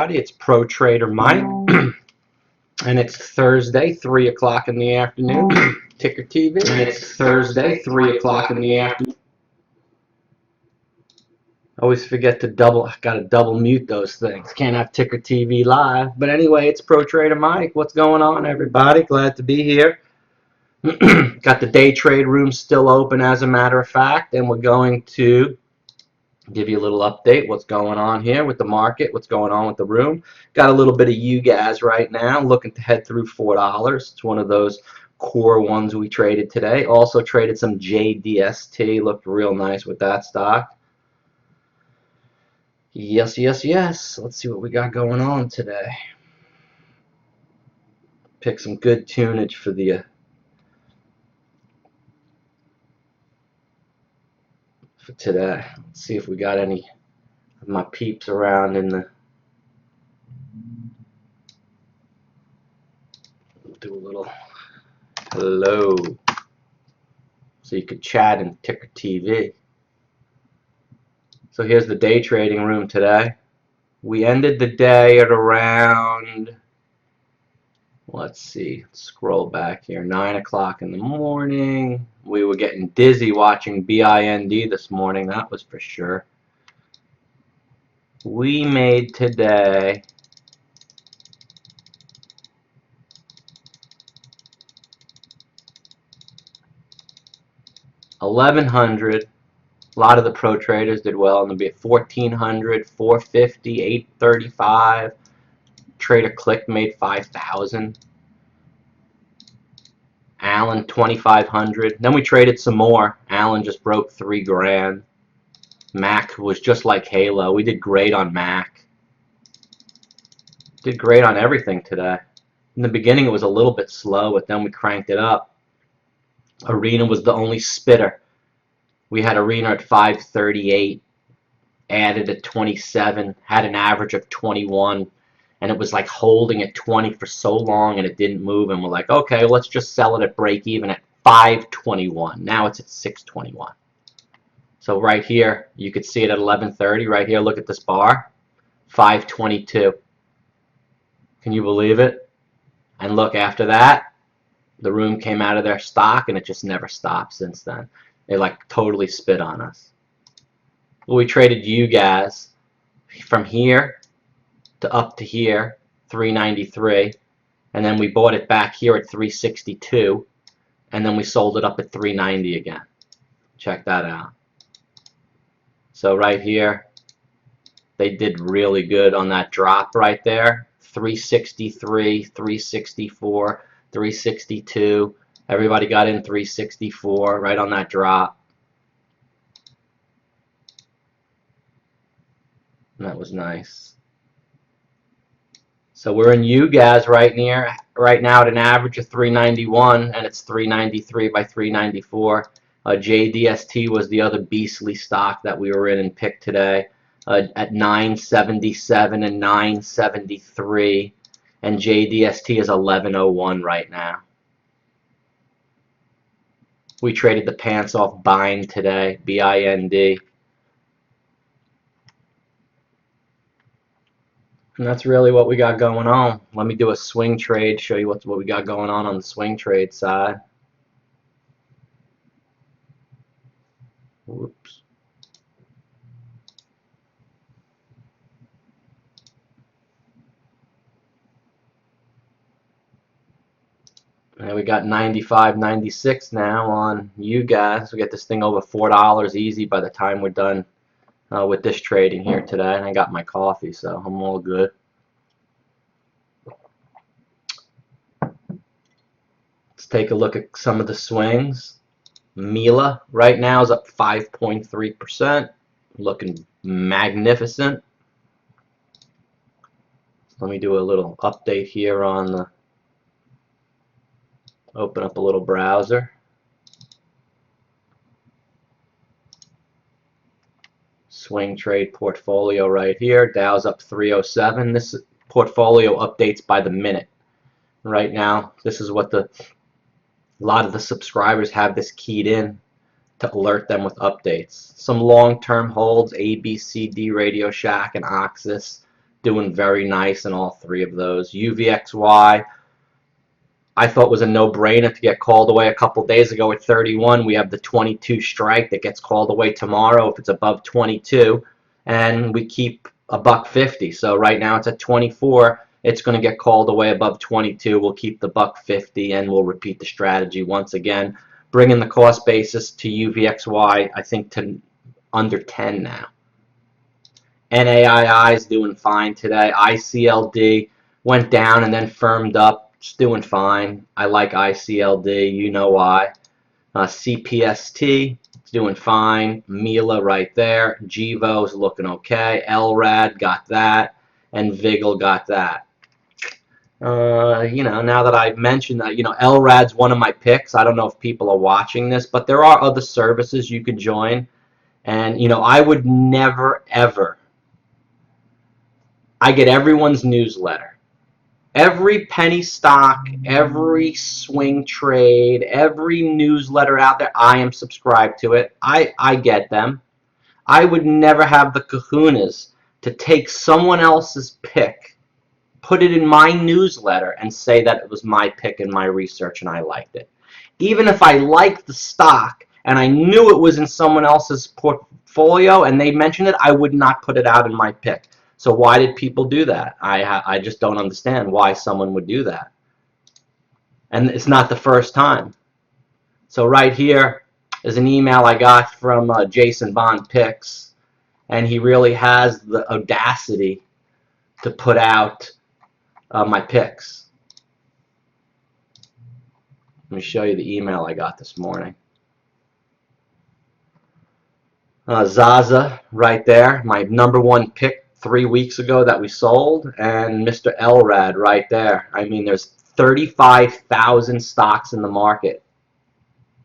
It's Pro Trader Mike, and it's Thursday, 3 o'clock in the afternoon. Ticker TV, and it's Thursday, 3 o'clock in the afternoon. Always forget to gotta double mute those things. Can't have Ticker TV live. But anyway, it's Pro Trader Mike. What's going on, everybody? Glad to be here. Got the day trade room still open, as a matter of fact, and we're going to give you a little update what's going on here with the market, what's going on with the room. Got a little bit of UGAZ right now, looking to head through $4. It's one of those core ones we traded today. Also traded some JDST, looked real nice with that stock. Yes. Let's see what we got going on today. Pick some good tunage for the for today. Let's see if we got any of my peeps around in the. Do a little hello, so you could chat in Ticker TV. So here's the day trading room today. We ended the day at around, let's see, scroll back here, 9 o'clock in the morning. We were getting dizzy watching BIND this morning, that was for sure. We made today $1,100. A lot of the pro traders did well, and there'll be at $1,400, $450, $835. Trader Click made $5,000. Allen $2,500. Then we traded some more. Allen just broke $3 grand. Mac was just like Halo. We did great on Mac. Did great on everything today. In the beginning it was a little bit slow, but then we cranked it up. Arena was the only spitter. We had Arena at 538, added at 27, had an average of 21, and it was like holding at 20 for so long and it didn't move, and we're like, okay, let's just sell it at break even at 521. Now it's at 621. So right here, you could see it at 11:30. Right here, look at this bar, 522. Can you believe it? And look, after that, the room came out of their stock and it just never stopped since then. They like totally spit on us. Well, we traded UGAZ from here to up to here, 393, and then we bought it back here at 362, and then we sold it up at 390 again. Check that out. So right here, they did really good on that drop right there. 363, 364, 362. Everybody got in 364 right on that drop. And that was nice. So we're in UGAZ right now at an average of 391, and it's 393 by 394. JDST was the other beastly stock that we were in and picked today at 977 and 973, and JDST is 1101 right now. We traded the pants off Bind today, BIND. And that's really what we got going on. Let me do a swing trade, show you what we got going on the swing trade side. Whoops. And we got 95, 96 now on UGAZ. We get this thing over $4 easy by the time we're done with this trading here today. And I got my coffee, so I'm all good. Let's take a look at some of the swings. Mila right now is up 5.3%, looking magnificent. Let me do a little update here on the. Open up a little browser. Swing trade portfolio right here. Dow's up 307. This portfolio updates by the minute. Right now, this is what a lot of the subscribers have this keyed in to alert them with updates. Some long-term holds, ABCD, Radio Shack, and Oxys. doing very nice in all three of those. UVXY, I thought was a no-brainer to get called away a couple days ago at 31. We have the 22 strike that gets called away tomorrow if it's above 22, and we keep $1.50. So right now it's at 24. It's going to get called away above 22. We'll keep the $1.50, and we'll repeat the strategy once again, bringing the cost basis to UVXY, I think, to under 10 now. NAII is doing fine today. ICLD went down and then firmed up. It's doing fine. I like ICLD. You know why. CPST, it's doing fine. Mila right there. GEVO's looking okay. LRAD got that. And Vigil got that. You know, now that I've mentioned that, you know, LRAD's one of my picks. I don't know if people are watching this, but there are other services you can join. And, you know, I would never, ever. I get everyone's newsletter. Every penny stock, every swing trade, every newsletter out there, I am subscribed to it. I get them. I would never have the kahunas to take someone else's pick, put it in my newsletter, and say that it was my pick and my research and I liked it. Even if I liked the stock and I knew it was in someone else's portfolio and they mentioned it, I would not put it out in my pick. So why did people do that? I just don't understand why someone would do that. And it's not the first time. So right here is an email I got from Jason Bond Picks, and he really has the audacity to put out my picks. Let me show you the email I got this morning. Zaza right there, my #1 pick 3 weeks ago that we sold, and Mr. LRAD right there. I mean, there's 35,000 stocks in the market.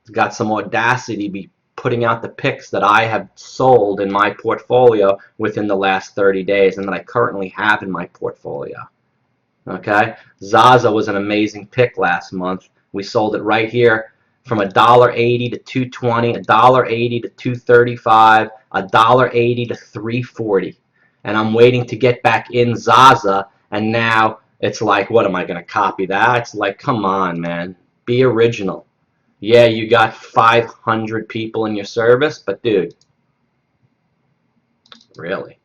It's got some audacity to be putting out the picks that I have sold in my portfolio within the last 30 days and that I currently have in my portfolio. Okay, Zaza was an amazing pick last month. We sold it right here from $1.80 to $2.20, $1.80 to $2.35, $1.80 to $3.40. And I'm waiting to get back in Zaza, and now it's like, what am I going to copy that? It's like, come on, man. Be original. Yeah, you got 500 people in your service, but dude, really?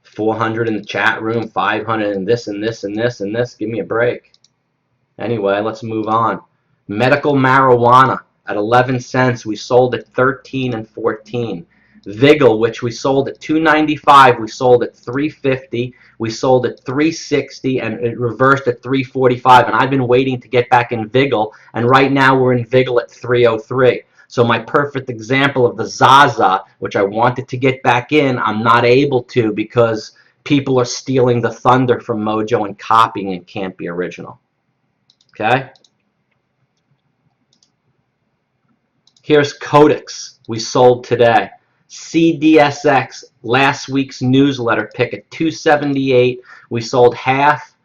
400 in the chat room, 500 in this and this and this and this. Give me a break. Anyway, let's move on. Medical marijuana at 11 cents. We sold at 13 and 14. Vigil, which we sold at $2.95, we sold at $3.50, we sold at $3.60, and it reversed at $3.45. And I've been waiting to get back in Vigil, and right now we're in Vigil at $3.03. So my perfect example of the Zaza, which I wanted to get back in, I'm not able to because people are stealing the thunder from Mojo and copying and can't be original. Okay? Here's Codex we sold today. CDSX, last week's newsletter pick at $2.78. We sold half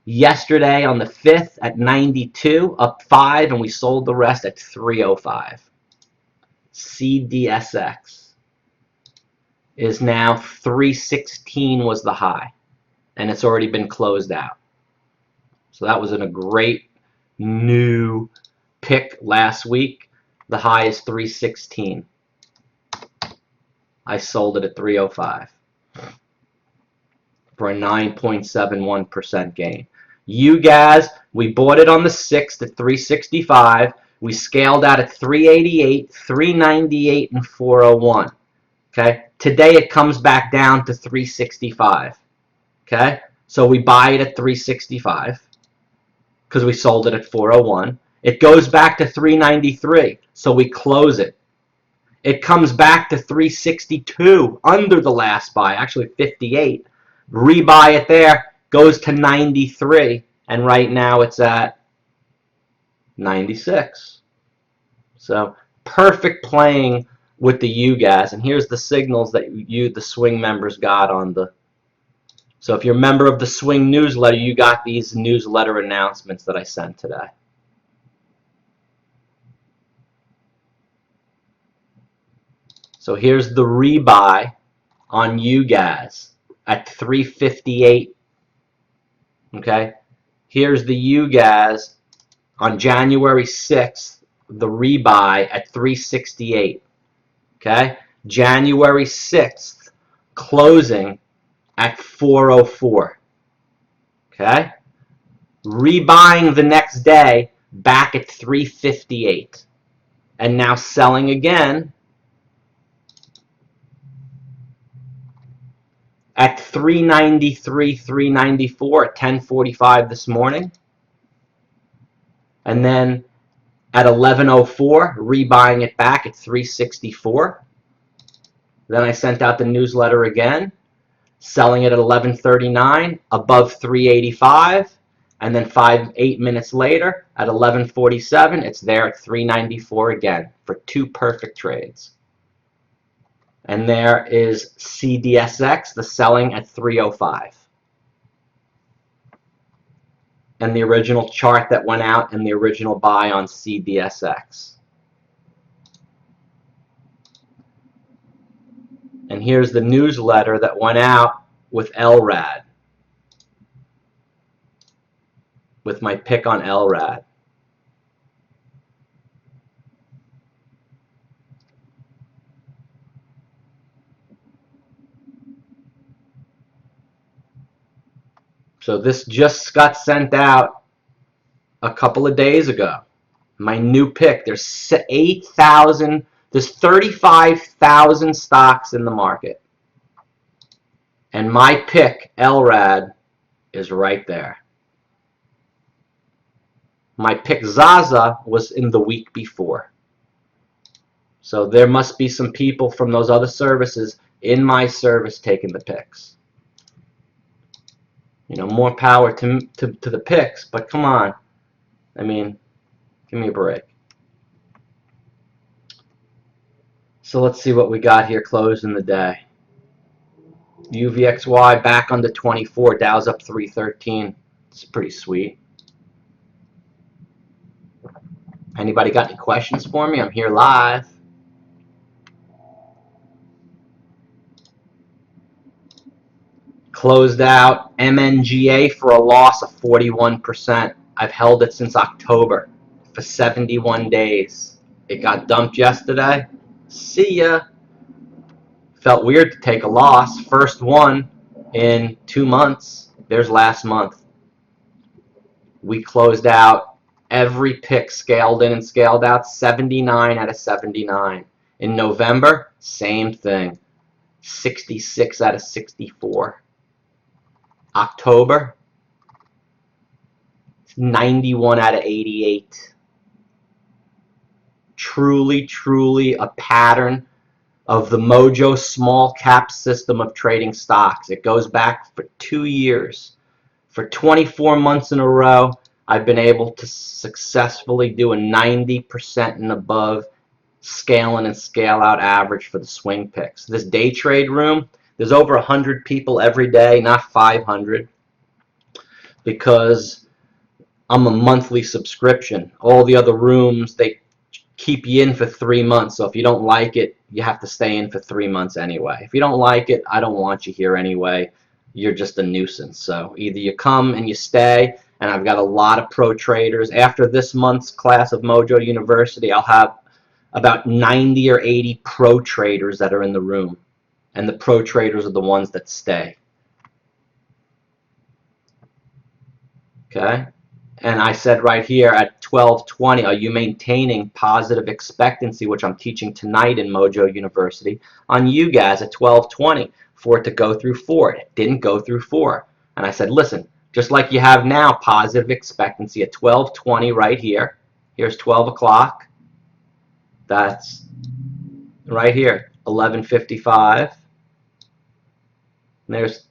yesterday on the 5th at 92, up 5, and we sold the rest at 305. CDSX is now 316 was the high, and it's already been closed out. So that was a great new pick last week. The high is 316. I sold it at 305 for a 9.71% gain. UGAZ, we bought it on the 6th at 365. We scaled out at 388, 398, and 401. Okay, today it comes back down to 365. Okay, so we buy it at 365 because we sold it at 401. It goes back to 393, so we close it. It comes back to 362 under the last buy, actually 58. Rebuy it there, goes to 93, and right now it's at 96. So perfect playing with the UGAZ, and here's the signals that you, the swing members, got on the. So if you're a member of the swing newsletter, you got these newsletter announcements that I sent today. So here's the rebuy on UGAZ at 358. Okay, here's the UGAZ on January 6th, the rebuy at 368. Okay, January 6th, closing at 404. Okay, rebuying the next day back at 358, and now selling again at 393, 394 at 10:45 this morning, and then at 11:04 rebuying it back at 364. Then I sent out the newsletter again, selling it at 11:39 above 385, and then 8 minutes later at 11:47 it's there at 394 again for 2 perfect trades. And there is CDSX, the selling at 305. And the original chart that went out and the original buy on CDSX. And here's the newsletter that went out with LRAD, with my pick on LRAD. So this just got sent out a couple of days ago. My new pick. There's 8,000, there's 35,000 stocks in the market. And my pick, LRAD, is right there. My pick, Zaza, was in the week before. So there must be some people from those other services in my service taking the picks. You know, more power to the picks, but come on. I mean, give me a break. So let's see what we got here closing the day. UVXY back on the 24. Dow's up 313. It's pretty sweet. Anybody got any questions for me? I'm here live. Closed out MNGA for a loss of 41%. I've held it since October for 71 days. It got dumped yesterday. See ya. Felt weird to take a loss. First one in 2 months. There's last month. We closed out every pick scaled in and scaled out, 79 out of 79. In November, same thing, 66 out of 64. October, 91 out of 88. Truly, truly a pattern of the MOJO small cap system of trading stocks. It goes back for 2 years. For 24 months in a row, I've been able to successfully do a 90% and above scale in and scale out average for the swing picks. This day trade room, there's over 100 people every day, not 500, because I'm a monthly subscription. All the other rooms, they keep you in for 3 months. So if you don't like it, you have to stay in for 3 months anyway. If you don't like it, I don't want you here anyway. You're just a nuisance. So either you come and you stay, and I've got a lot of pro traders. After this month's class of MOJO University, I'll have about 90 or 80 pro traders that are in the room. And the pro traders are the ones that stay. Okay? And I said right here at 12:20, are you maintaining positive expectancy, which I'm teaching tonight in MOJO University, on UGAZ at 12:20 for it to go through 4. It didn't go through 4. And I said, listen, just like you have now positive expectancy at 12:20 right here. Here's 12 o'clock. That's right here, 11:55. There's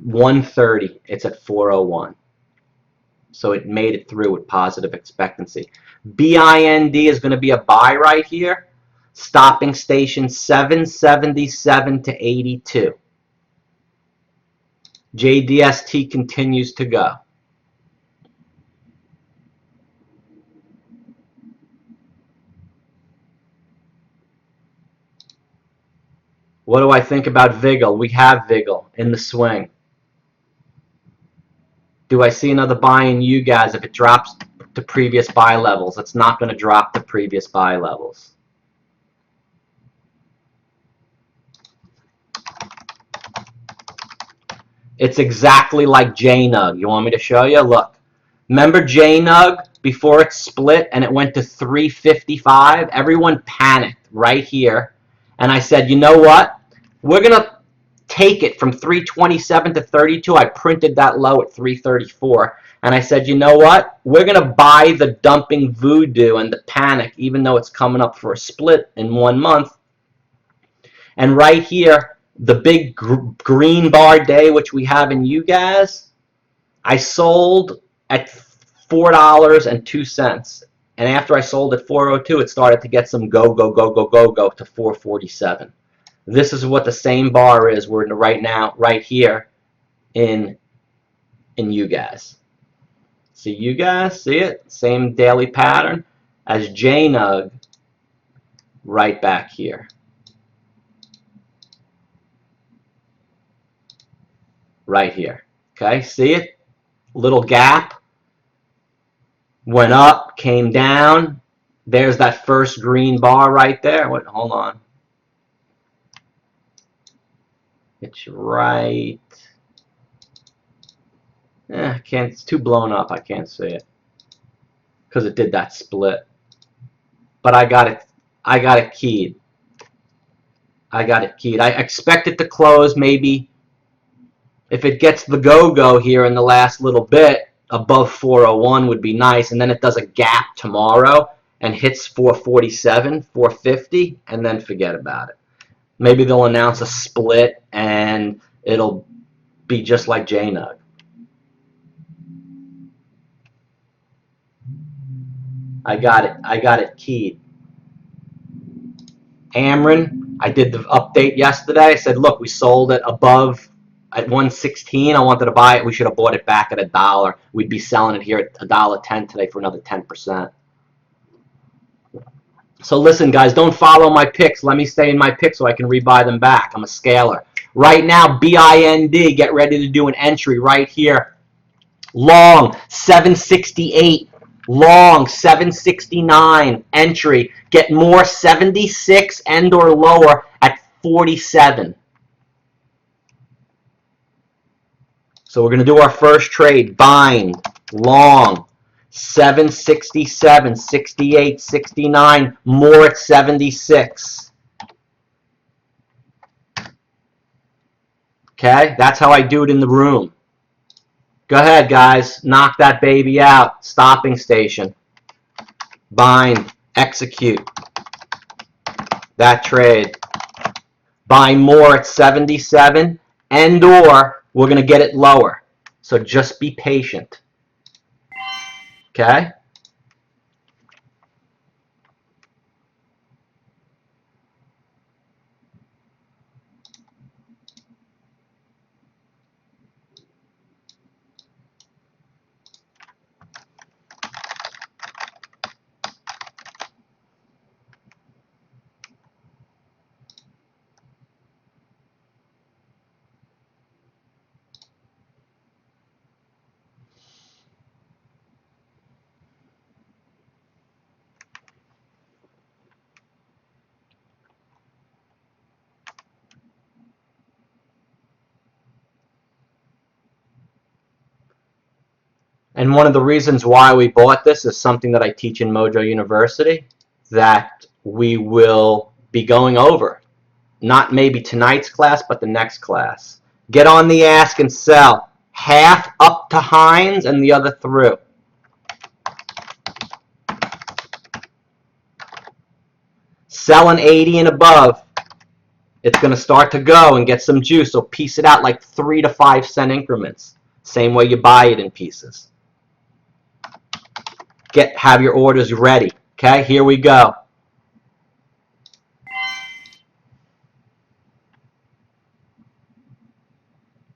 1:30. It's at 4:01. So it made it through with positive expectancy. BIND is going to be a buy right here. Stopping station 777 to 82. JDST continues to go. What do I think about Vigil? We have Vigil in the swing. Do I see another buy in UGAZ if it drops to previous buy levels? It's not going to drop to previous buy levels. It's exactly like JNUG. You want me to show you? Look. Remember JNUG before it split and it went to 355? Everyone panicked right here. And I said, you know what? We're going to take it from 327 to 32. I printed that low at 334. And I said, you know what? We're going to buy the dumping voodoo and the panic, even though it's coming up for a split in 1 month. And right here, the big green bar day, which we have in UGAZ, I sold at $4.02. And after I sold at 402, it started to get some go to 447. This is what the same bar is. We're right now, right here in UGAZ. See UGAZ? See it? Same daily pattern as JNUG right back here. Right here. Okay, see it? Little gap. Went up, came down. There's that first green bar right there. Wait, hold on. It's right. I can't. It's too blown up. I can't see it because it did that split. But I got it. I got it keyed. I got it keyed. I expect it to close maybe if it gets the go-go here in the last little bit. Above 401 would be nice, and then it does a gap tomorrow and hits 447, 450, and then forget about it. Maybe they'll announce a split and it'll be just like JNUG. I got it keyed. Ameren, I did the update yesterday. I said, look, we sold it above at 116. I wanted to buy it. We should have bought it back at $1. We'd be selling it here at $1.10 today for another 10%. So listen, guys, don't follow my picks. Let me stay in my picks so I can rebuy them back. I'm a scaler. Right now, BIND, get ready to do an entry right here. Long, 768. Long, 769. Entry. Get more 76 and or lower at 47. So we're going to do our first trade. Bind. Long. 767, 68, 69, more at 76. Okay, that's how I do it in the room. Go ahead, guys. Knock that baby out. Stopping station. Bind. Execute. That trade. Buy more at 77 and or we're going to get it lower. So just be patient. Okay? And one of the reasons why we bought this is something that I teach in MOJO University that we will be going over. Not maybe tonight's class, but the next class. Get on the ask and sell. Half up to Hines and the other through. Selling 80 and above. It's going to start to go and get some juice. So piece it out like 3 to 5 cent increments. Same way you buy it in pieces. Have your orders ready. Okay, here we go.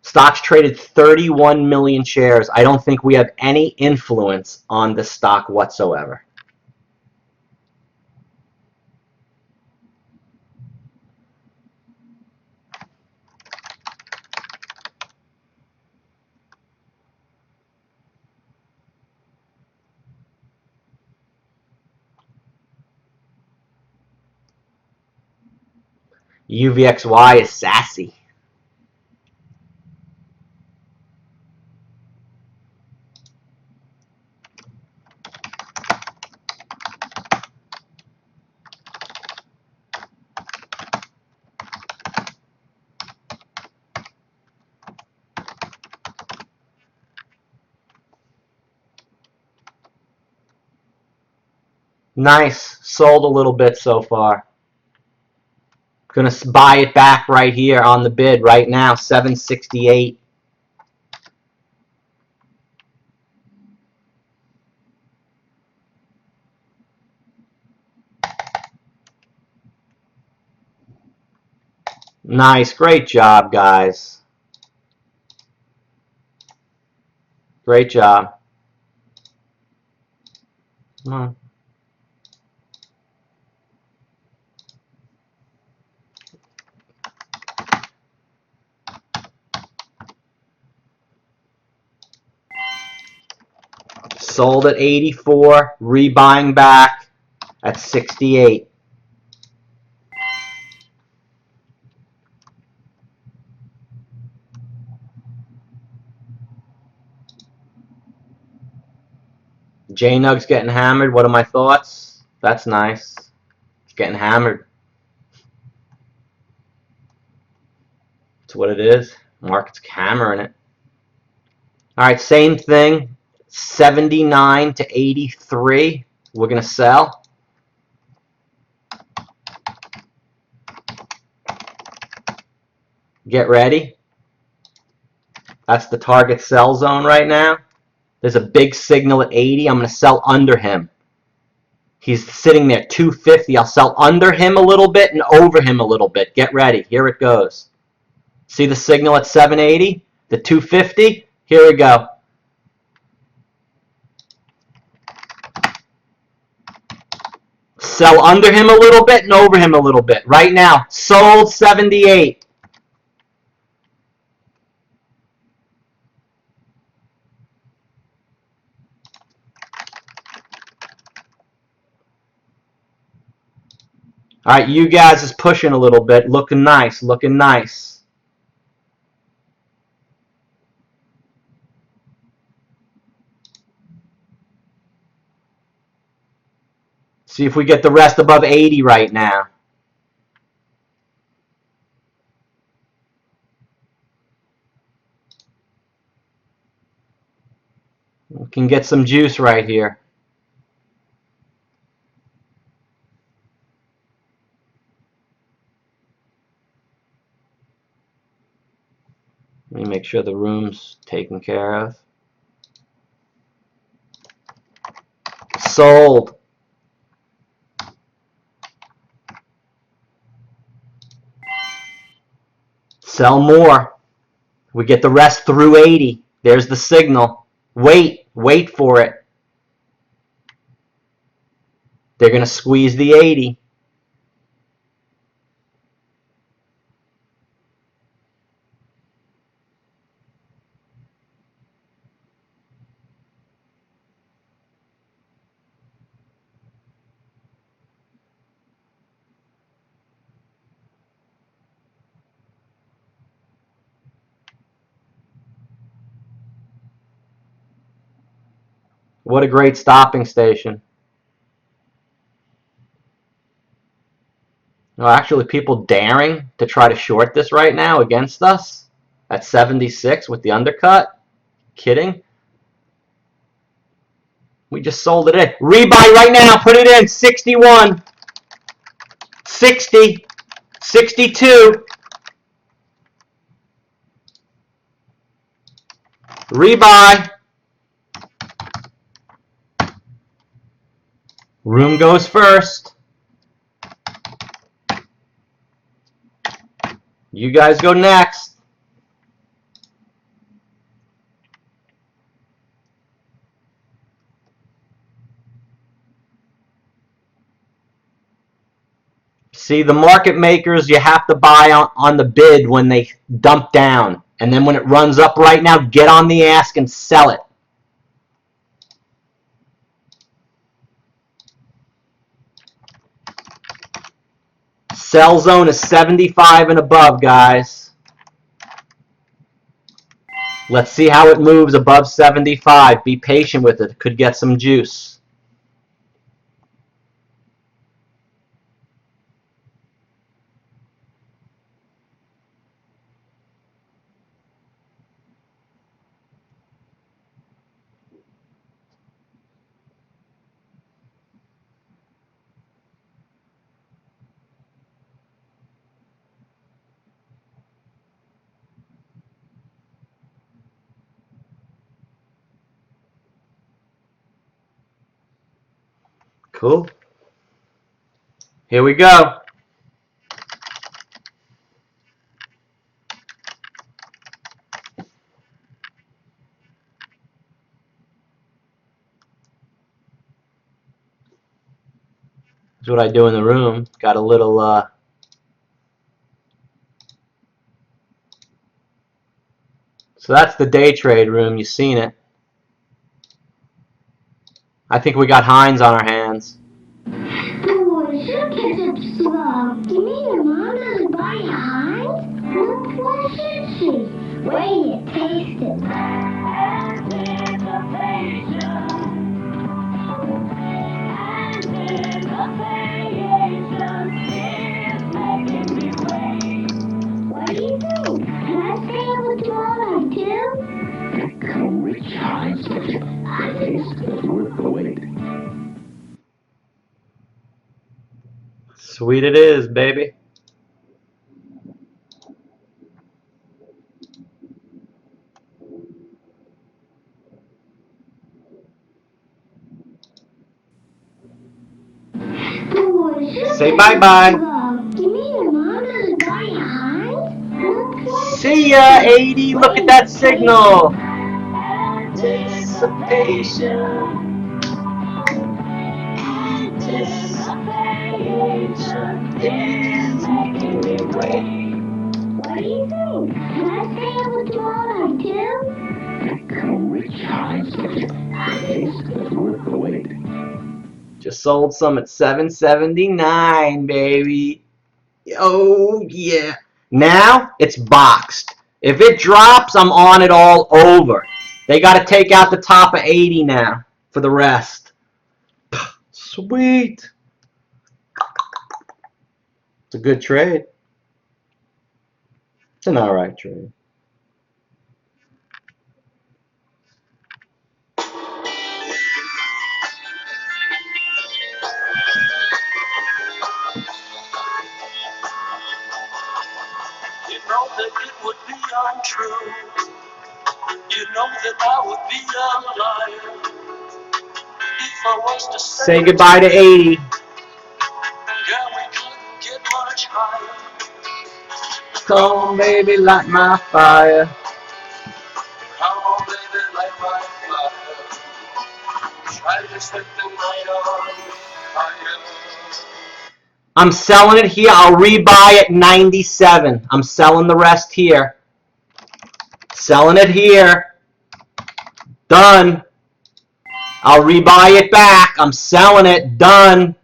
Stocks traded 31 million shares. I don't think we have any influence on the stock whatsoever. UVXY is sassy. Nice. Sold a little bit so far. Gonna buy it back right here on the bid right now, 768. Nice. Great job, guys. Great job. Come on. Sold at 84, rebuying back at 68. J-Nug's getting hammered. What are my thoughts? That's nice. It's getting hammered. That's what it is. Market's hammering it. All right, same thing. 79 to 83. We're going to sell. Get ready. That's the target sell zone right now. There's a big signal at 80. I'm going to sell under him. He's sitting there 250. I'll sell under him a little bit and over him a little bit. Get ready. Here it goes. See the signal at 780? The 250? Here we go. Sell under him a little bit and over him a little bit. Right now, sold 78. All right, UGAZ is pushing a little bit. Looking nice, looking nice. See if we get the rest above 80 right now. We can get some juice right here. Let me make sure the room's taken care of. Sold. Sell more. We get the rest through 80. There's the signal. Wait for it. They're going to squeeze the 80. What a great stopping station. No, actually, people daring to try to short this right now against us at 76 with the undercut. Kidding? We just sold it in. Rebuy right now. Put it in. 61, 60, 62. Rebuy. Room goes first. You guys go next. See, the market makers, you have to buy on the bid when they dump down. And then when it runs up right now, get on the ask and sell it. Sell zone is 75 and above, guys. Let's see how it moves above 75. Be patient with it. Could get some juice. Cool. Here we go. That's what I do in the room. Got a little so that's the day trade room. You've seen it. I think we got Heinz on our hands. Oh, sure catch up slow. You mean your mom doesn't buy Heinz? Well, why should she? Wait till you taste it. What do you think? Can I stay up until all night too? Come rich Heinz ketchup. I taste it's worth the wait. Sweet it is, baby. Oh, sure Say catch up bye-bye. slow. You mean your mom doesn't buy Heinz? Well, why See should ya, she? 80. Look at that signal. What do you think? Can I stay up until all night too? Come rich Heinz ketchup. I taste it's worth the wait. Just sold some at 779, baby. Oh, yeah. Now it's boxed. If it drops, I'm on it all over. They got to take out the top of 80 now for the rest. Sweet. It's a good trade. It's an alright trade. You know that it would be untrue. You know that I would be a liar if I was to Say goodbye to 80. yeah, we couldn't get much higher. Come on, baby, light my fire. Come on, baby, light my fire. Try to set the night on fire. I'm selling it here. I'll rebuy at 97. I'm selling the rest here. Selling it here. Done. I'll rebuy it back. I'm selling it. Done.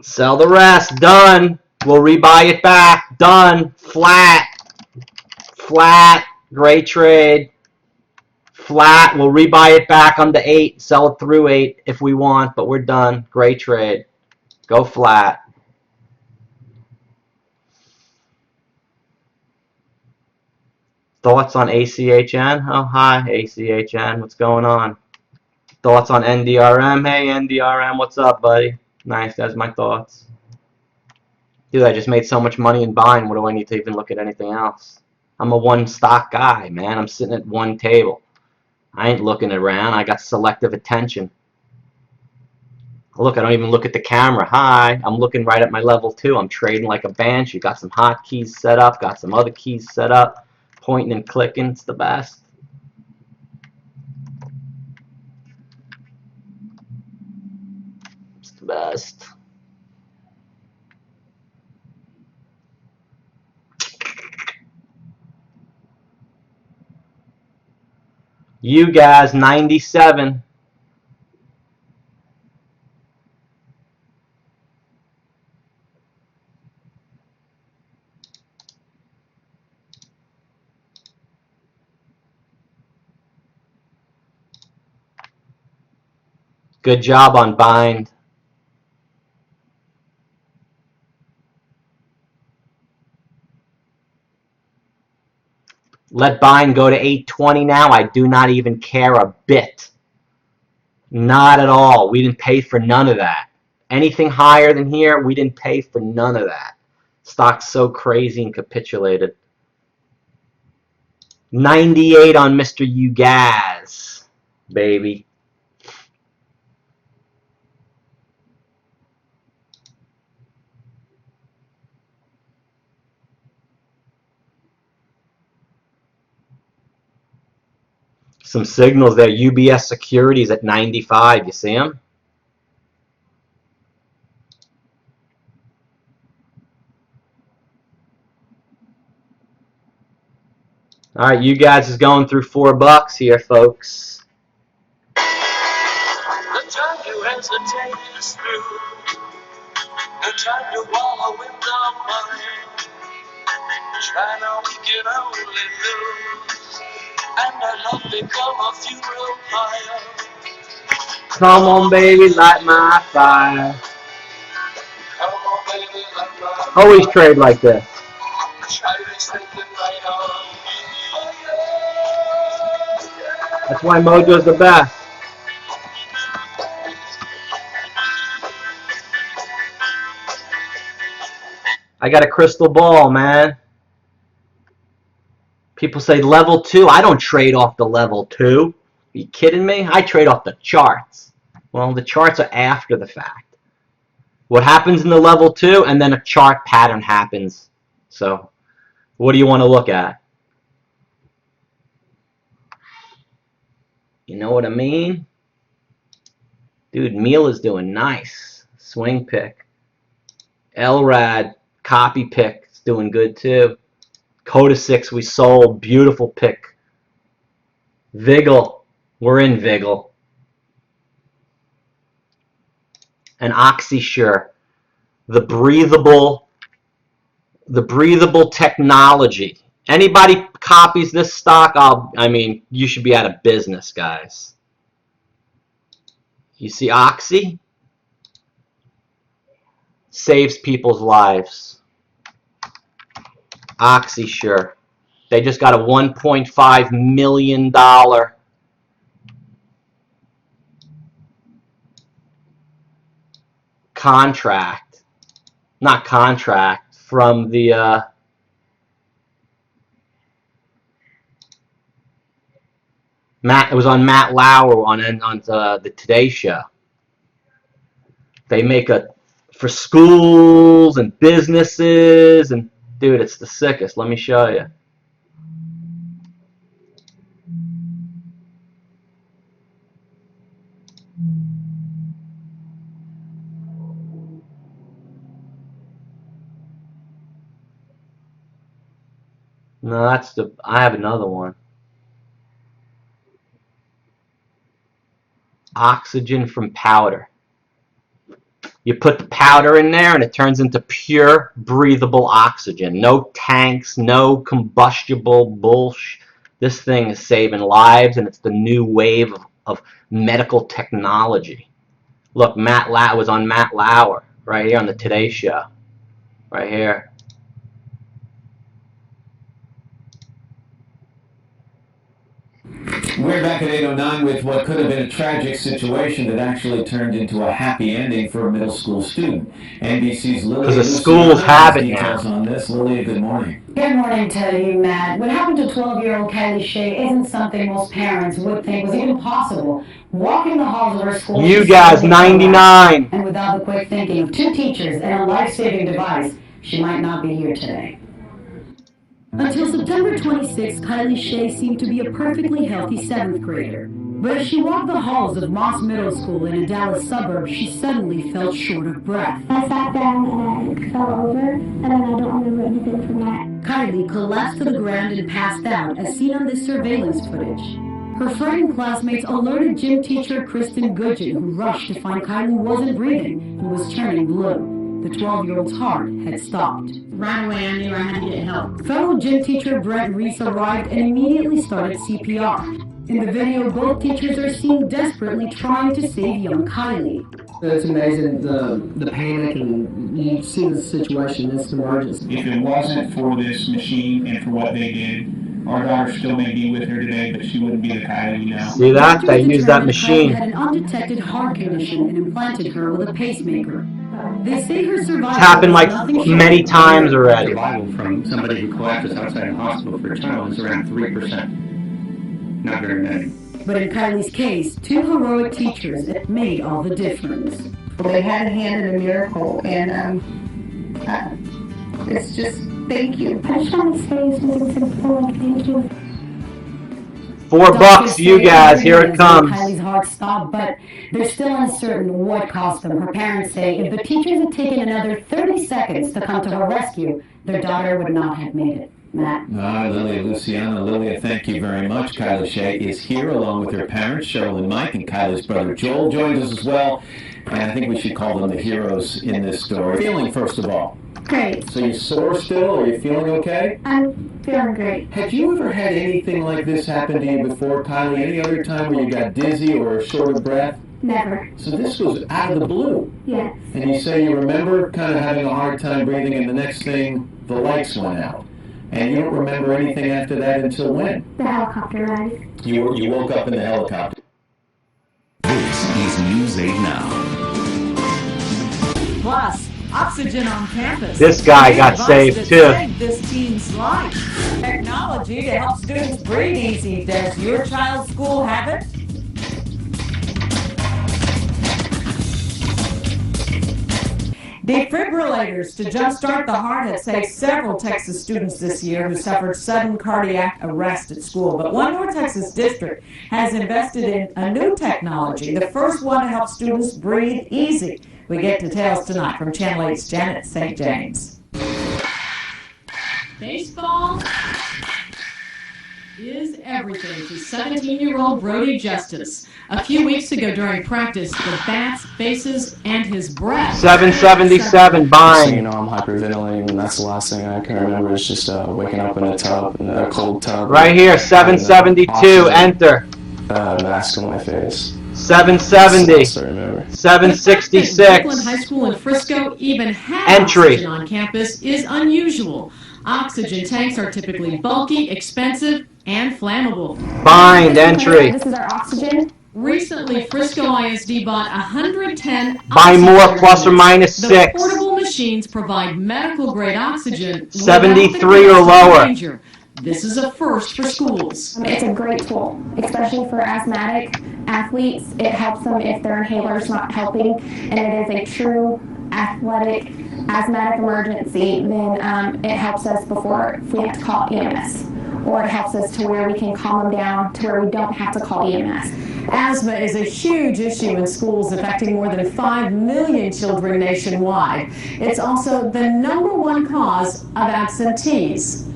Sell the rest. Done. We'll rebuy it back. Done. Flat. Flat. Great trade. Flat. We'll rebuy it back on the 8. Sell it through 8 if we want, but we're done. Great trade. Go flat. Thoughts on ACHN? Oh, hi, ACHN. What's going on? Thoughts on NDRM? Hey, NDRM. What's up, buddy? Nice. That's my thoughts. Dude, I just made so much money in buying. What do I need to even look at anything else? I'm a one stock guy, man. I'm sitting at one table. I ain't looking around. I got selective attention. Look, I don't even look at the camera. Hi, I'm looking right at my level 2. I'm trading like a banshee. Got some hotkeys set up. Got some other keys set up. Pointing and clicking. It's the best. It's the best. UGAZ 97. Good job on bind. Let bind go to 820 now. I do not even care a bit. Not at all. We didn't pay for none of that. Anything higher than here, we didn't pay for none of that. Stock's so crazy and capitulated. 98 on Mr. UGAZ, baby. Some signals there. UBS Securities at 95. You see them? All right, you guys is going through $4 here, folks. The time you hesitate is through. The time you wallow in the mud. Try now, we can only lose. And our love become a funeral pyre. Come on, baby, light my fire. Come on, baby, like my Always trade like this. try to sleep the night on. That's why Mojo's the best. I got a crystal ball, man. People say level 2. I don't trade off the level 2. Are you kidding me? I trade off the charts. Well, the charts are after the fact. What happens in the level 2, and then a chart pattern happens. So, what do you want to look at? You know what I mean? Dude, Meal is doing nice. Swing pick. LRAD, copy pick, is doing good too. Coda 6 we sold. Beautiful pick. Vigil. We're in Vigil. And OxySure. The breathable technology. Anybody copies this stock, I mean, you should be out of business, guys. You see Oxy? Saves people's lives. OxySure. They just got a $1.5 million contract. Not contract. From the it was on Matt Lauer on the Today Show. They make for schools and businesses, and dude, it's the sickest. Let me show you. No, I have another one. Oxygen from powder. You put the powder in there and it turns into pure breathable oxygen. No tanks, no combustible bullshit. This thing is saving lives, and it's the new wave of medical technology. Look, Matt Lauer was on Matt Lauer right here on the Today Show. Right here. We're back at 8:09 with what could have been a tragic situation that actually turned into a happy ending for a middle school student. NBC's Lily Because the Luciano schools have has it details now. on this. Lily, good morning. Good morning to you, Matt. What happened to 12-year-old Kylie Shea isn't something most parents would think was even possible. Walking the halls of her school, You guys, 99. and without the quick thinking of 2 teachers and a life-saving device, she might not be here today. Until September 26, Kylie Shea seemed to be a perfectly healthy 7th grader. But as she walked the halls of Moss Middle School in a Dallas suburb, she suddenly felt short of breath. I sat down and I fell over, and then I don't remember anything from that. Kylie collapsed to the ground and passed out, as seen on this surveillance footage. Her frightened classmates alerted gym teacher Kristen Goodgen, who rushed to find Kylie wasn't breathing and was turning blue. The 12-year-old's heart had stopped. Right away, I knew I had to get help. Fellow gym teacher Brent Reese arrived and immediately started CPR. In the video, both teachers are seen desperately trying to save young Kylie. It's amazing the panic, and you see the situation. It's an emergency. If it wasn't for this machine and for what they did, our daughter still may be with her today, but she wouldn't be the Kylie we know. See that? They Doctors use that determined Kylie machine. had an undetected heart condition and implanted her with a pacemaker. They say her survival It's happened like was nothing short many of times already. Survival from somebody who collapses outside a hospital for a child is around 3%. Not very many. But in Kylie's case, two heroic teachers made all the difference. They had a hand in a miracle, and it's just, thank you. I just want to say thank you. $4, you guys. Here it comes. Kylie's heart stopped, but they're still uncertain what caused them. Her parents say if the teachers had taken another 30 seconds to come to her rescue, their daughter would not have made it. Matt. Lilia, Luciana, Lilia, thank you very much. Kylie Shea is here along with her parents, Cheryl and Mike, and Kylie's brother Joel joins us as well. And I think we should call them the heroes in this story. Feeling, first of all? Great. So you're sore still? Are you feeling okay? I'm feeling great. Had you ever had anything like this happen to you before, Kylie? Any other time where you got dizzy or short of breath? Never. So this was out of the blue. Yes. And you say you remember kind of having a hard time breathing, and the next thing, the lights went out. And you don't remember anything after that until when? The helicopter ride. You woke up in the helicopter. This is News 8 Now. Plus, oxygen on campus. This guy got saved too. Saved this team's life. Technology to help students breathe easy. Does your child's school have it? Defibrillators to jumpstart the heart have saved several Texas students this year who suffered sudden cardiac arrest at school. But one North Texas district has invested in a new technology, the first one to help students breathe easy. We get details tonight from Channel 8's Janet St. James. Baseball is everything to 17-year-old Brody Justice. A few weeks ago during practice, the bats, faces, and his breath. 777 So, bind. I'm hyperventilating, and that's the last thing I can remember is just waking up in a tub, in a cold tub. Right here, 772, enter. Mask on my face. 770, 766. Brooklyn High School in Frisco even has oxygen on campus is unusual. Oxygen tanks are typically bulky, expensive, and flammable. Bind, entry. This is our oxygen. Recently, Frisco ISD bought 110 Buy more, plus or minus The 6. portable machines provide medical-grade oxygen 73 or lower. Danger. This is a first for schools. It's a great tool, especially for asthmatic athletes. It helps them if their inhaler's not helping, and it is a true athletic asthmatic emergency. Then it helps us before if we have to call EMS, or it helps us to where we can calm them down to where we don't have to call EMS. Asthma is a huge issue in schools, affecting more than 5 million children nationwide. It's also the #1 cause of absentees.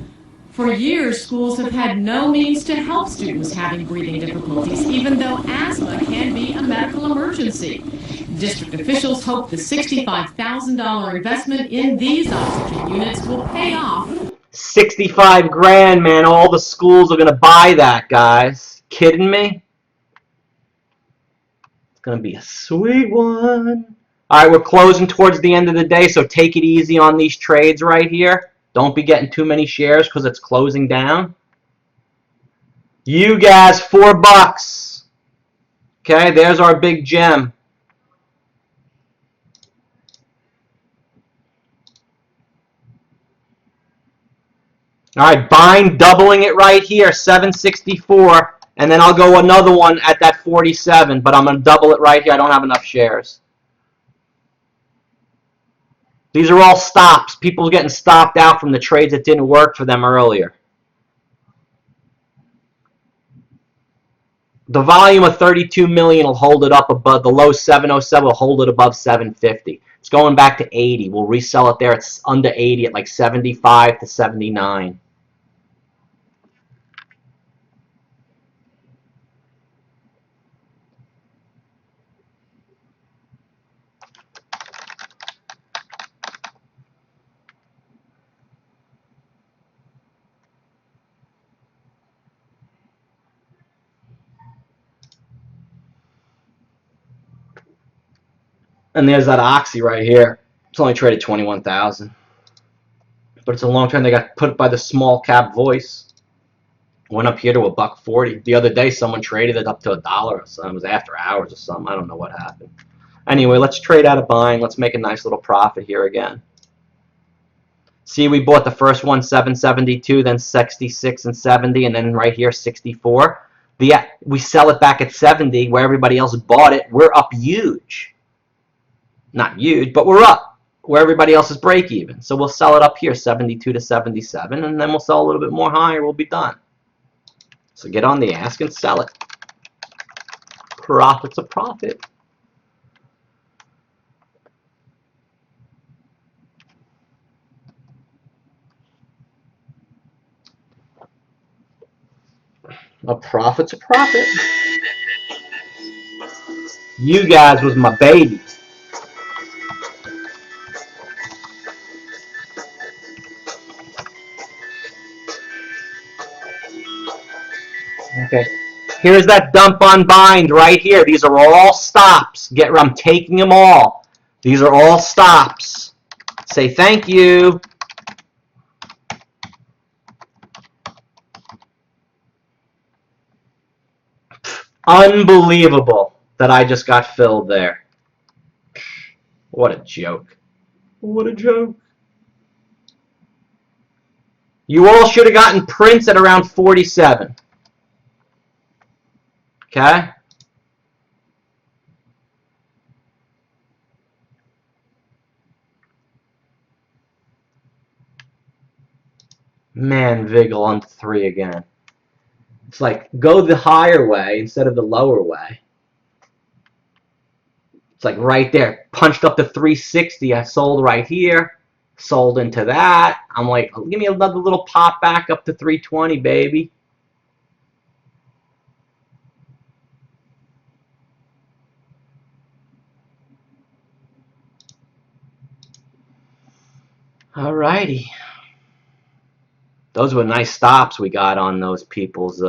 For years, schools have had no means to help students having breathing difficulties, even though asthma can be a medical emergency. District officials hope the $65,000 investment in these oxygen units will pay off. 65 grand, man. All the schools are going to buy that, guys. Kidding me? It's going to be a sweet one. All right, we're closing towards the end of the day, so take it easy on these trades right here. Don't be getting too many shares because it's closing down. UGAZ, $4. Okay, there's our big gem. All right, bind, doubling it right here, 764, and then I'll go another one at that 47, but I'm going to double it right here. I don't have enough shares. These are all stops. People getting stopped out from the trades that didn't work for them earlier. The volume of 32 million will hold it up above the low 707. Will hold it above 750. It's going back to 80. We'll resell it there. It's under 80 at like 75 to 79. And there's that Oxy right here. It's only traded 21,000. But it's a long time. They got put by the small cap voice. Went up here to $1.40. The other day, someone traded it up to $1 or something. It was after hours or something. I don't know what happened. Anyway, let's trade out of buying. Let's make a nice little profit here again. See, we bought the first one 772, then 66 and 70, and then right here 64. We sell it back at 70 where everybody else bought it. We're up huge. Not huge, but we're up where everybody else is break even. So we'll sell it up here 72 to 77, and then we'll sell a little bit more higher. We'll be done. So get on the ask and sell it. Profit's a profit. A profit's a profit. UGAZ was my baby. Okay. Here's that dump on bind right here. These are all stops. I'm taking them all. These are all stops. Say thank you. Unbelievable that I just got filled there. What a joke. What a joke. You all should have gotten prints at around 47. Okay? Man, Vigil on 3 again. It's like, go the higher way instead of the lower way. It's like right there. Punched up to 360. I sold right here. Sold into that. I'm like, give me another little pop back up to 320, baby. Alrighty. Those were nice stops we got on those people's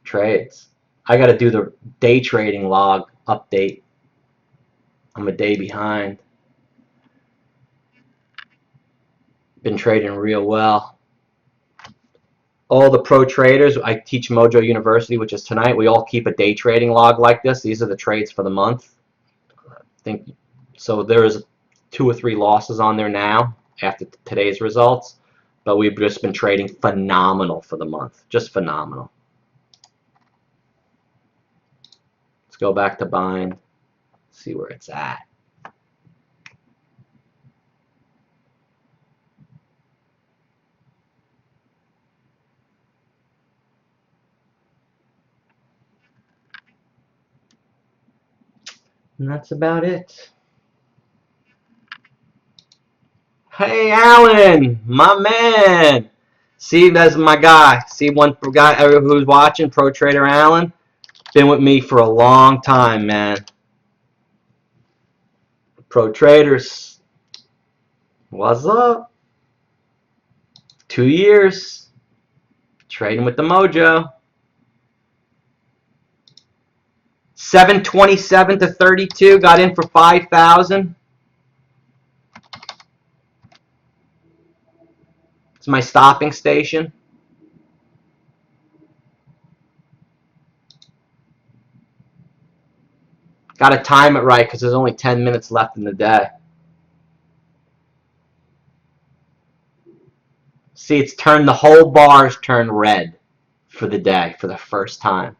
trades. I got to do the day trading log update. I'm a day behind. Been trading real well. All the pro traders, I teach MOJO University, which is tonight. We all keep a day trading log like this. These are the trades for the month. I think so. There's 2 or 3 losses on there now after today's results, but we've just been trading phenomenal for the month. Just phenomenal. Let's go back to bind. See where it's at. And that's about it. Hey, Alan, my man. See, that's my guy. See, one guy who's watching, Pro Trader Alan, been with me for a long time, man. Pro Traders, what's up? 2 years trading with the Mojo. 727 to 32, got in for 5,000. It's my stopping station. Got to time it right because there's only 10 minutes left in the day. See, it's turned, the whole bar's turned red for the day for the first time.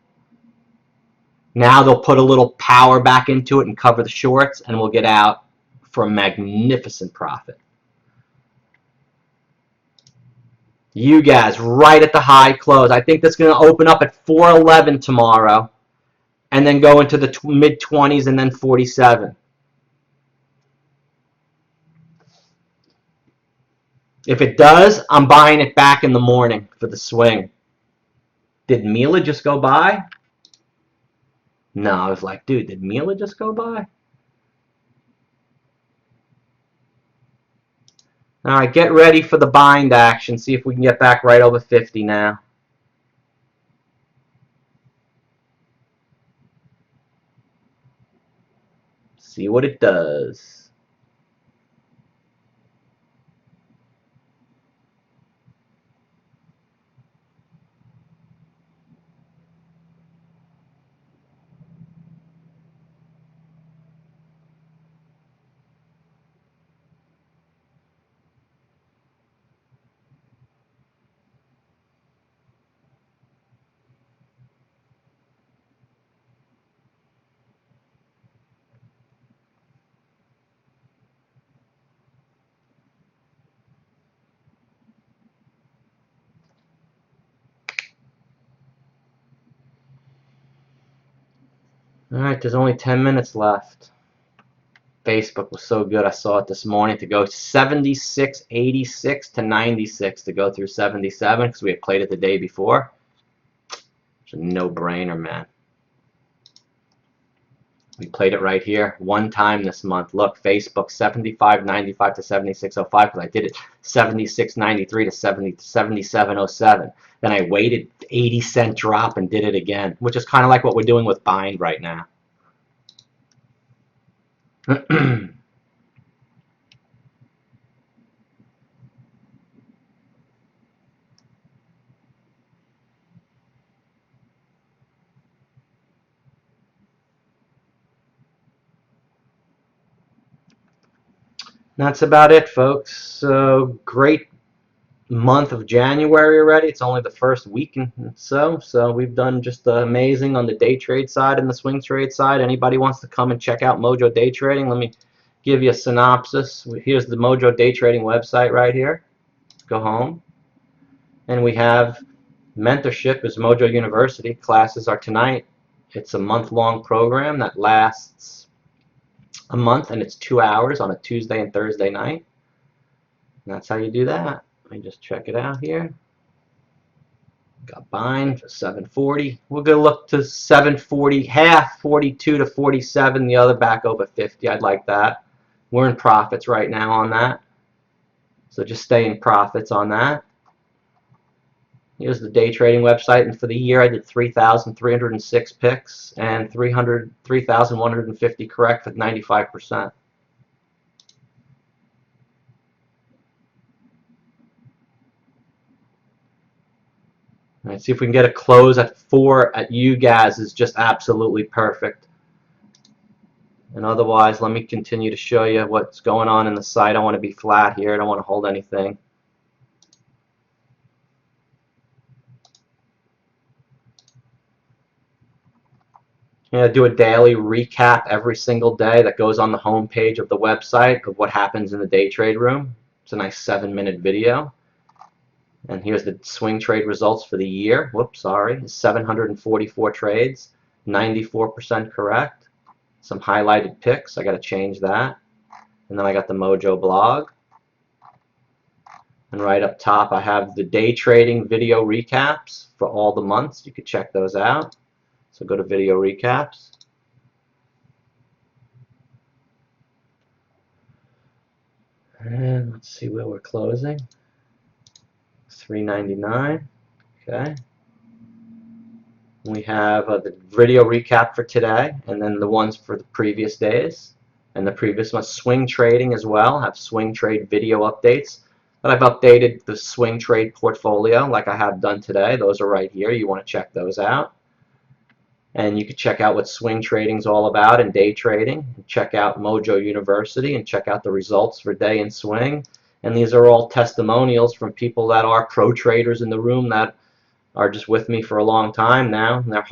Now they'll put a little power back into it and cover the shorts, and we'll get out for a magnificent profit. UGAZ right at the high close. I think that's going to open up at 411 tomorrow and then go into the mid-20s and then 47. If it does, I'm buying it back in the morning for the swing. Did Mila just go by? No, I was like, dude, did Mila just go by? All right, get ready for the bind action. See if we can get back right over 50 now. See what it does. Alright, there's only 10 minutes left. Facebook was so good, I saw it this morning to go 76.86 to 96 to go through 77 because we had played it the day before. It's a no-brainer, man. We played it right here one time this month. Look, Facebook 75.95 to 76.05 because I did it 76.93 to 77.07. Then I waited 80-cent drop and did it again, which is kind of like what we're doing with bind right now. That's about it, folks. So great month of January already. It's only the first week and so we've done just amazing on the day trade side and the swing trade side. Anybody wants to come and check out MOJO Day Trading, let me give you a synopsis. Here's the MOJO Day Trading website right here. Go home. And we have mentorship is MOJO University. Classes are tonight. It's a month-long program that lasts a month, and it's 2 hours on a Tuesday and Thursday night. And that's how you do that. Let me just check it out here. Got bind for 740. We're going to look to 740, half 42 to 47, the other back over 50. I'd like that. We're in profits right now on that. So just stay in profits on that. Here's the day trading website, and for the year I did 3,306 picks and 3,150 correct with 95%. All right, see if we can get a close at 4 at UGAZ is just absolutely perfect. And otherwise, let me continue to show you what's going on in the site. I want to be flat here. I don't want to hold anything. You know, do a daily recap every single day that goes on the home page of the website of what happens in the day trade room. It's a nice 7-minute video. And here's the swing trade results for the year. Whoops, sorry. 744 trades, 94% correct. Some highlighted picks. I got to change that. And then I got the MOJO blog. And right up top I have the day trading video recaps for all the months. You could check those out. So go to video recaps. And let's see where we're closing. 399. Okay. We have the video recap for today, and then the ones for the previous days, and the previous ones. Swing trading as well. Have swing trade video updates. But I've updated the swing trade portfolio like I have done today. Those are right here. You want to check those out. And you can check out what swing trading is all about and day trading. Check out MOJO University and check out the results for day and swing. And these are all testimonials from people that are pro traders in the room that are just with me for a long time now. And they're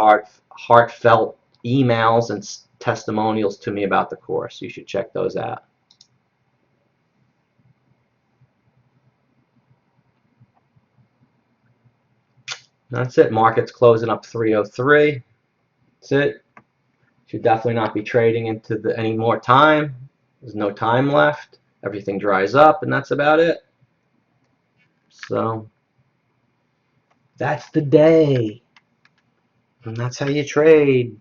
heartfelt emails and testimonials to me about the course. You should check those out. That's it. Market's closing up 303. That's it. Should definitely not be trading into any more time. There's no time left. Everything dries up, and that's about it. So that's the day. And that's how you trade.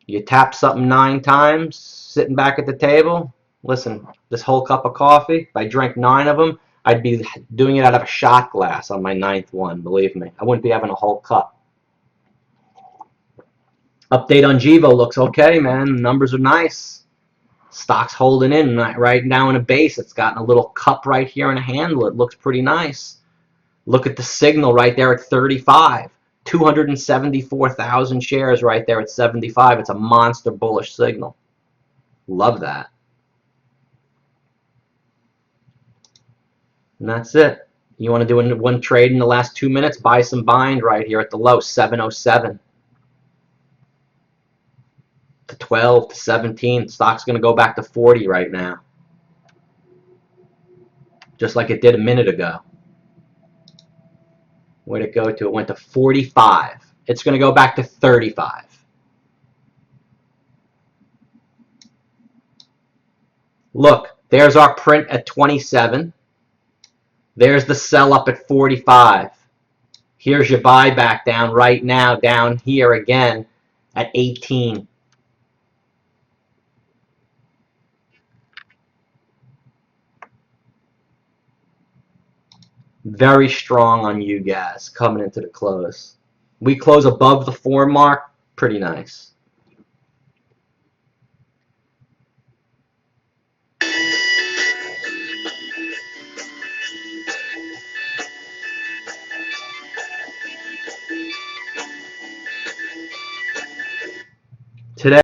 You tap something 9 times, sitting back at the table. Listen, this whole cup of coffee, if I drank 9 of them, I'd be doing it out of a shot glass on my 9th one, believe me. I wouldn't be having a whole cup. Update on Jivo looks okay, man. Numbers are nice. Stock's holding in right now in a base. It's gotten a little cup right here and a handle. It looks pretty nice. Look at the signal right there at 35. 274,000 shares right there at 75. It's a monster bullish signal. Love that. And that's it. You want to do one trade in the last 2 minutes? Buy some bind right here at the low, 707. To 12 to 17. Stock's going to go back to 40 right now. Just like it did a minute ago. Where'd it go to? It went to 45. It's going to go back to 35. Look, there's our print at 27. There's the sell up at 45. Here's your buyback down right now, down here again at 18. Very strong on UGAZ coming into the close. We close above the 4 mark. Pretty nice. Today,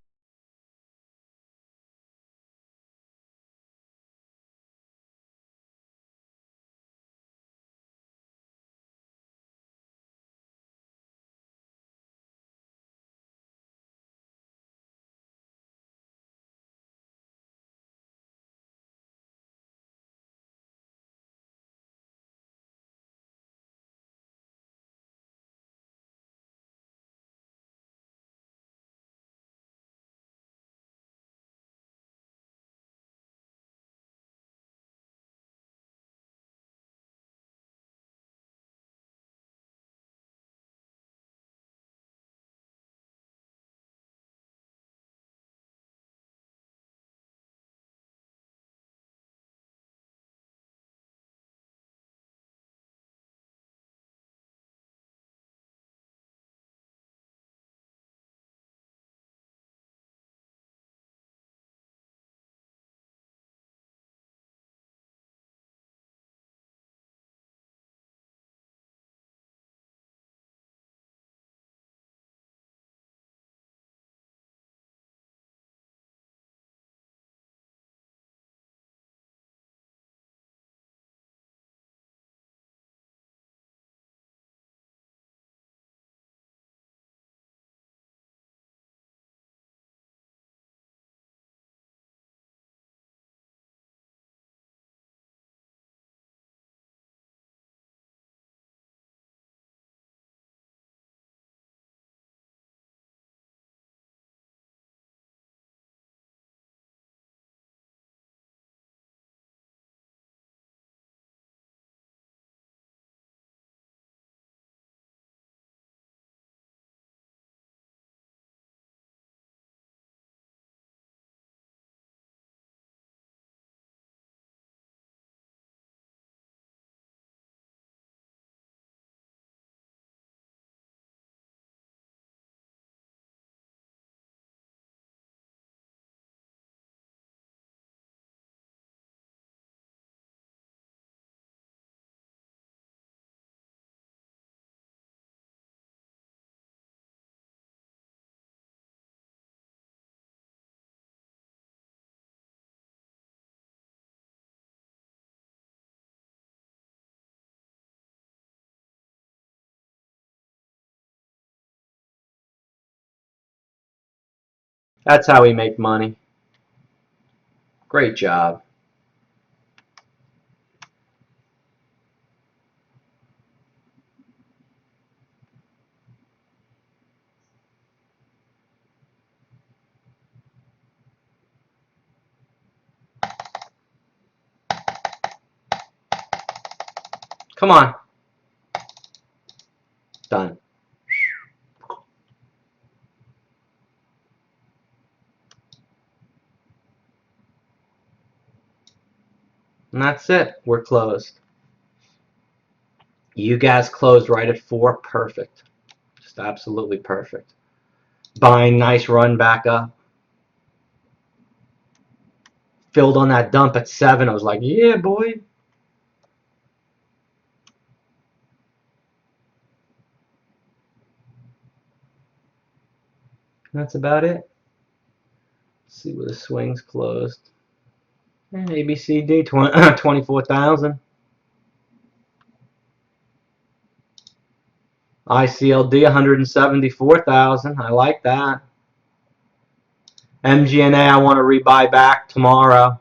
that's how we make money. Great job. Come on. Done. And that's it. We're closed. You guys closed right at 4. Perfect. Just absolutely perfect. Buying, nice run back up. Filled on that dump at 7. I was like, yeah, boy. That's about it. Let's see where the swings closed. ABCD 24,000. ICLD 174,000. I like that. MGNA I want to rebuy back tomorrow.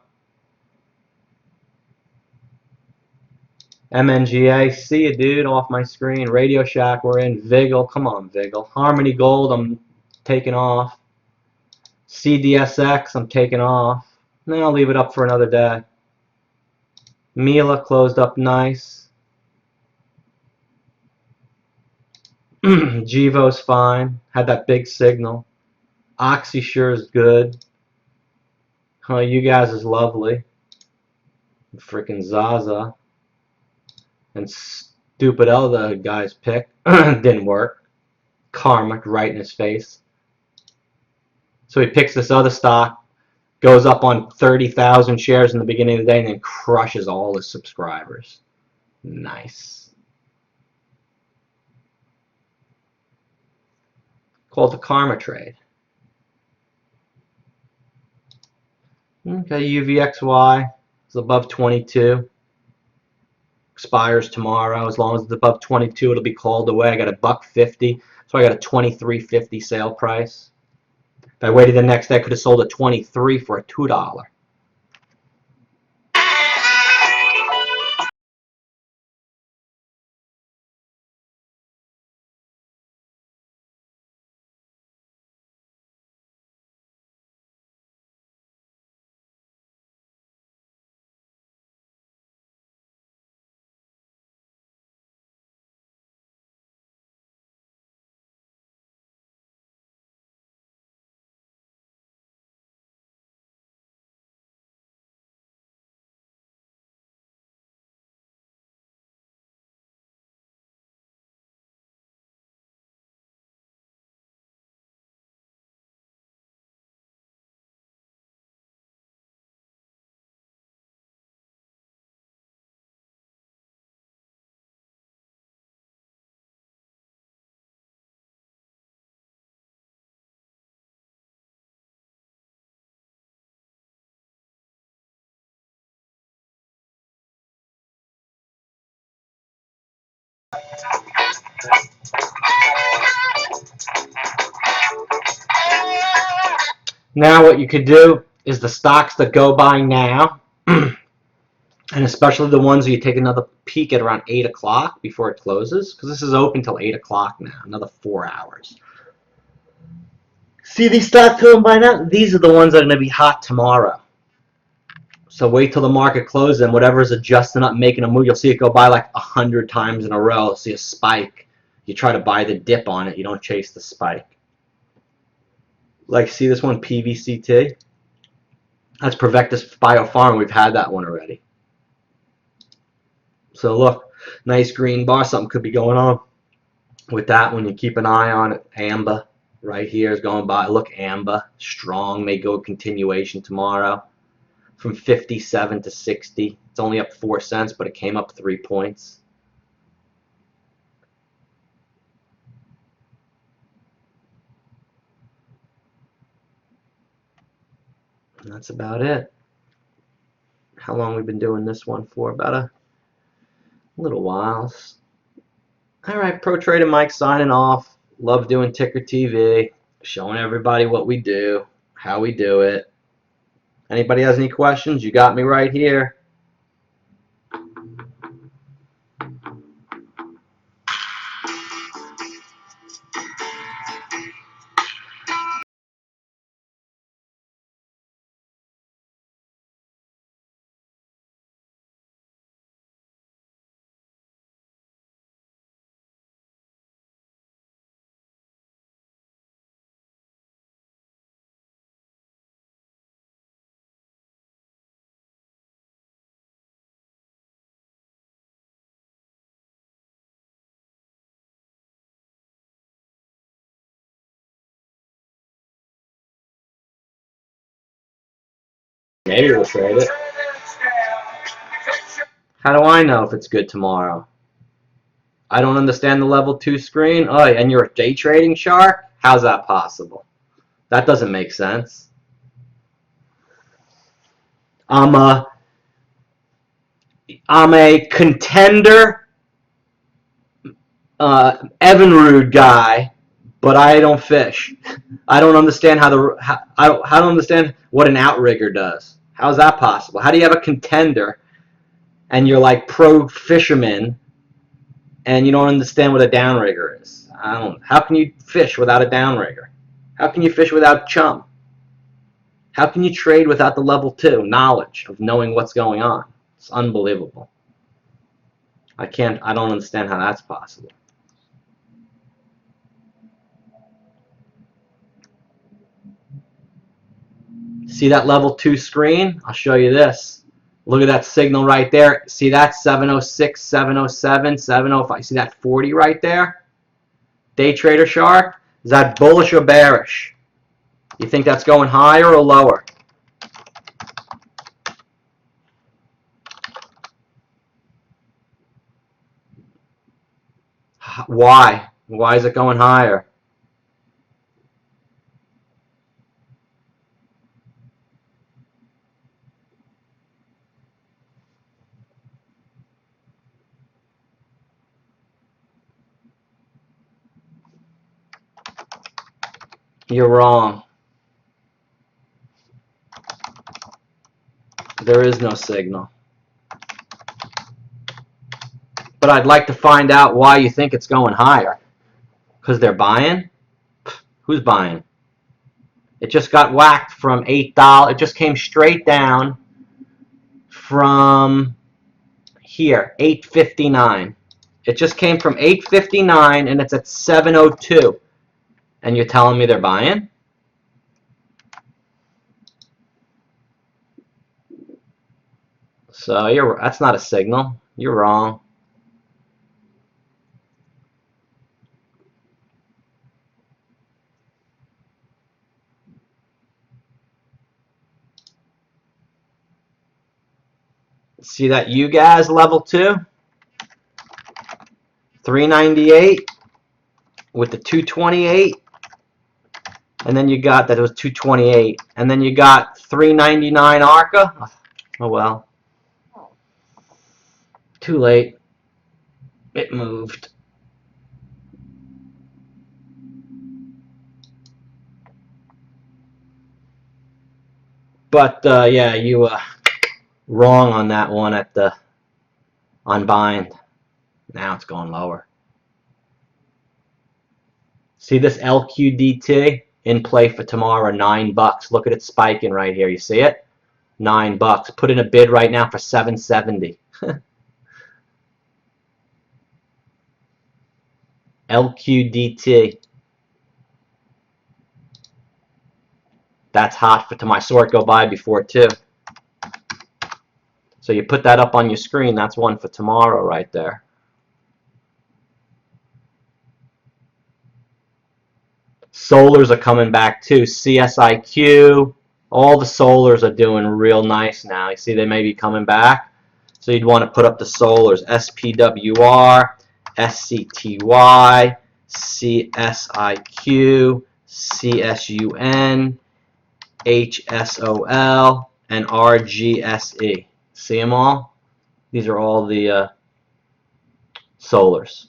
MNGA, see you, dude, off my screen. Radio Shack, we're in. Vigil, come on, Vigil. Harmony Gold, I'm taking off. CDSX, I'm taking off. Then I'll leave it up for another day. Mila closed up nice. Jivo's fine. Had that big signal. Oxy sure is good. UGAZ is lovely. Freaking Zaza. And stupid L, the guy's pick. Didn't work. Karma right in his face. So he picks this other stock, goes up on 30,000 shares in the beginning of the day, and then crushes all his subscribers. Nice. Called the Karma trade. Okay, UVXY is above 22. Expires tomorrow. As long as it's above 22, it'll be called away. I got $1.50, so I got a $23.50 sale price. If I waited the next day, I could have sold at 23 for a $2. Now what you could do is the stocks that go by now, and especially the ones where you take another peek at around 8 o'clock before it closes, because this is open till 8 o'clock now, another 4 hours. See these stocks going by now? These are the ones that are going to be hot tomorrow. So wait till the market closes, and whatever is adjusting up, making a move, you'll see it go by like 100 times in a row. You'll see a spike. You try to buy the dip on it. You don't chase the spike. Like, see this one, PVCT? That's Provectus Biopharma. We've had that one already. So look, nice green bar. Something could be going on with that one. You keep an eye on it. Amber right here is going by. Look, Amber, strong. May go continuation tomorrow. From 57 to 60. It's only up 4 cents, but it came up 3 points. And that's about it. How long we've been doing this one for? About a little while. All right, Pro Trader Mike signing off. Love doing Ticker TV, showing everybody what we do, how we do it. Anybody has any questions, you got me right here. Maybe we'll trade it. How do I know if it's good tomorrow? I don't understand the level 2 screen. Oh, and you're a day trading shark? How's that possible? That doesn't make sense. I'm a contender Evinrude guy, but I don't fish. I don't understand I don't understand what an outrigger does. How is that possible? How do you have a contender and you're like pro fisherman and you don't understand what a downrigger is? How can you fish without a downrigger? How can you fish without chum? How can you trade without the level 2 knowledge of knowing what's going on? It's unbelievable. I don't understand how that's possible. See that level 2 screen? I'll show you this. Look at that signal right there. See that 706, 707, 705. See that 40 right there? Day trader shark. Is that bullish or bearish? You think that's going higher or lower? Why? Why is it going higher? You're wrong. There is no signal. But I'd like to find out why you think it's going higher. Because they're buying? Who's buying? It just got whacked from $8. It just came straight down from here, $8.59. It just came from $8.59 and it's at $7.02. And you're telling me they're buying? So that's not a signal. You're wrong. See that UGAZ level 2? 398 with the 228. And then you got that it was 228. And then you got 399 ARCA. Oh well. Too late. It moved. But yeah, you wrong on that one at the unbind. Now it's going lower. See this LQDT in play for tomorrow, $9. Look at it spiking right here. You see it? $9. Put in a bid right now for $7.70. LQDT. That's hot for tomorrow. I saw it go by before too. So you put that up on your screen. That's one for tomorrow right there. Solars are coming back too. CSIQ. All the solars are doing real nice now. You see they may be coming back. So you'd want to put up the solars. SPWR, SCTY, CSIQ, CSUN, HSOL, and RGSE. See them all? These are all the solars.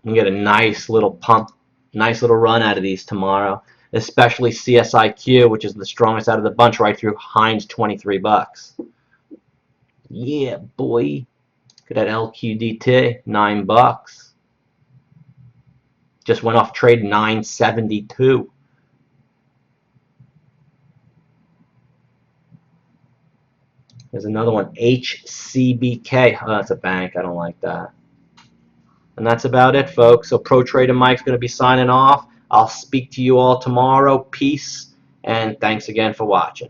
You can get a nice little pump, nice little run out of these tomorrow, especially CSIQ, which is the strongest out of the bunch, right through Heinz, $23. Yeah, boy. Look at that LQDT, $9. Just went off trade $9.72. There's another one, HCBK. Oh, that's a bank. I don't like that. And that's about it, folks. So Pro Trader Mike's going to be signing off. I'll speak to you all tomorrow. Peace, and thanks again for watching.